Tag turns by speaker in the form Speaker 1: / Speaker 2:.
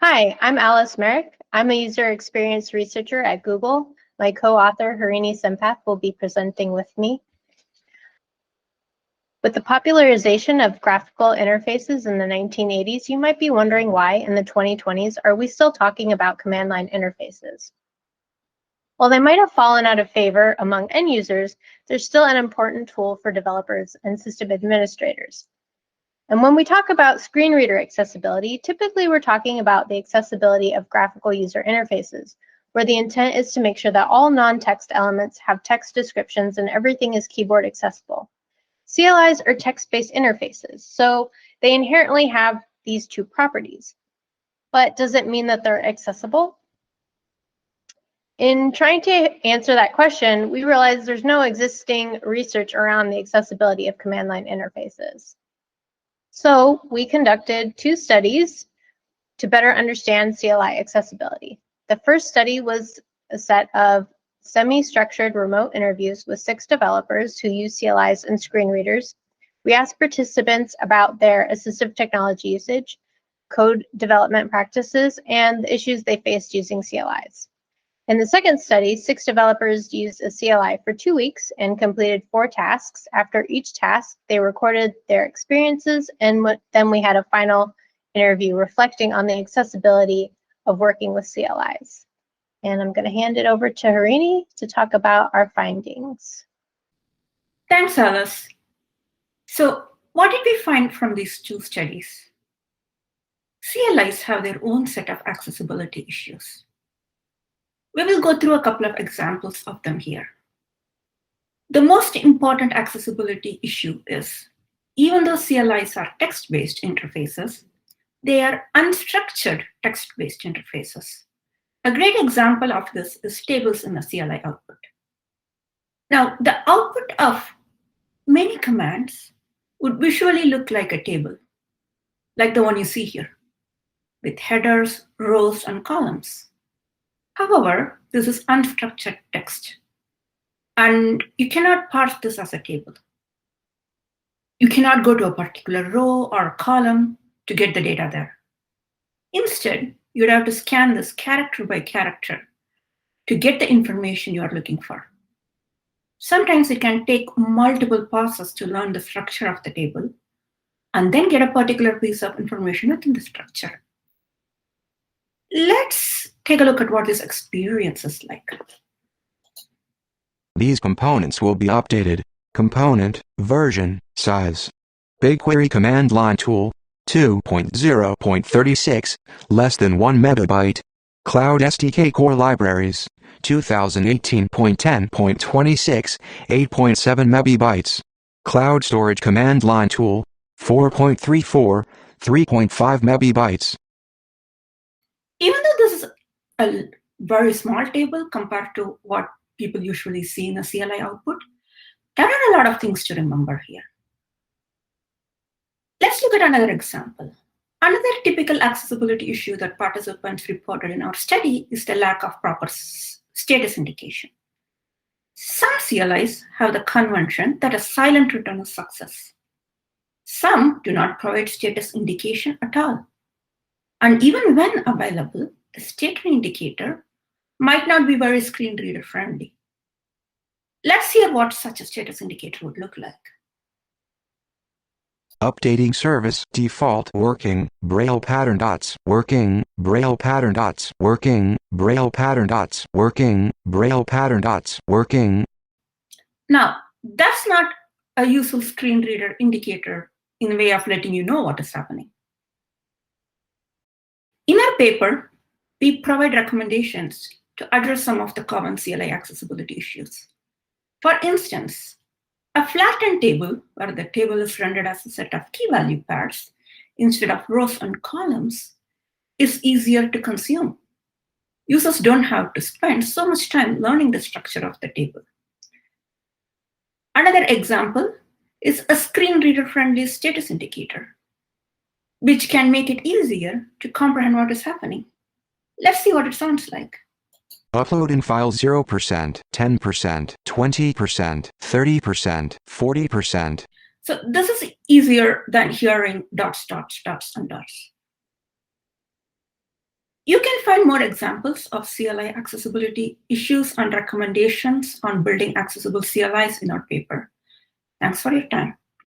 Speaker 1: Hi, I'm Alice Merrick. I'm a user experience researcher at Google. My co-author, Harini Sampath, will be presenting with me. With the popularization of graphical interfaces in the 1980s, you might be wondering why, in the 2020s, are we still talking about command line interfaces? While they might have fallen out of favor among end users, they're still an important tool for developers and system administrators. And when we talk about screen reader accessibility, typically we're talking about the accessibility of graphical user interfaces, where the intent is to make sure that all non-text elements have text descriptions and everything is keyboard accessible. CLIs are text-based interfaces, so they inherently have these two properties. But does it mean that they're accessible? In trying to answer that question, we realized there's no existing research around the accessibility of command line interfaces. So we conducted two studies to better understand CLI accessibility. The first study was a set of semi-structured remote interviews with 6 developers who use CLIs and screen readers. We asked participants about their assistive technology usage, code development practices, and the issues they faced using CLIs. In the second study, 6 developers used a CLI for 2 weeks and completed 4 tasks. After each task, they recorded their experiences, and then we had a final interview reflecting on the accessibility of working with CLIs. And I'm going to hand it over to Harini to talk about our findings.
Speaker 2: Thanks, Alice. So what did we find from these 2 studies? CLIs have their own set of accessibility issues. We will go through a couple of examples of them here. The most important accessibility issue is, even though CLIs are text-based interfaces, they are unstructured text-based interfaces. A great example of this is tables in a CLI output. Now, the output of many commands would visually look like a table, like the one you see here, with headers, rows, and columns. However, this is unstructured text, and you cannot parse this as a table. You cannot go to a particular row or column to get the data there. Instead, you'd have to scan this character by character to get the information you are looking for. Sometimes it can take multiple passes to learn the structure of the table and then get a particular piece of information within the structure. Let's take a look at what this experience is like.
Speaker 3: These components will be updated. Component, version, size. BigQuery command line tool, 2.0.36, less than 1 megabyte. Cloud SDK core libraries, 2018.10.26, 8.7 megabytes. Cloud storage command line tool, 4.34, 3.5 megabytes.
Speaker 2: Even though this is a very small table compared to what people usually see in a CLI output, there are a lot of things to remember here. Let's look at another example. Another typical accessibility issue that participants reported in our study is the lack of proper status indication. Some CLIs have the convention that a silent return is success. Some do not provide status indication at all. And even when available, the status indicator might not be very screen reader friendly. Let's hear what such a status indicator would look like.
Speaker 3: Updating service default working braille pattern dots working braille pattern dots working braille pattern dots working braille pattern dots working.
Speaker 2: Now, that's not a useful screen reader indicator in a way of letting you know what is happening. In our paper, we provide recommendations to address some of the common CLI accessibility issues. For instance, a flattened table, where the table is rendered as a set of key value pairs instead of rows and columns, is easier to consume. Users don't have to spend so much time learning the structure of the table. Another example is a screen reader-friendly status indicator, which can make it easier to comprehend what is happening. Let's see what it sounds like.
Speaker 3: Uploading files 0%, 10%, 20%, 30%, 40%.
Speaker 2: So this is easier than hearing dots, dots, dots, and dots. You can find more examples of CLI accessibility issues and recommendations on building accessible CLIs in our paper. Thanks for your time.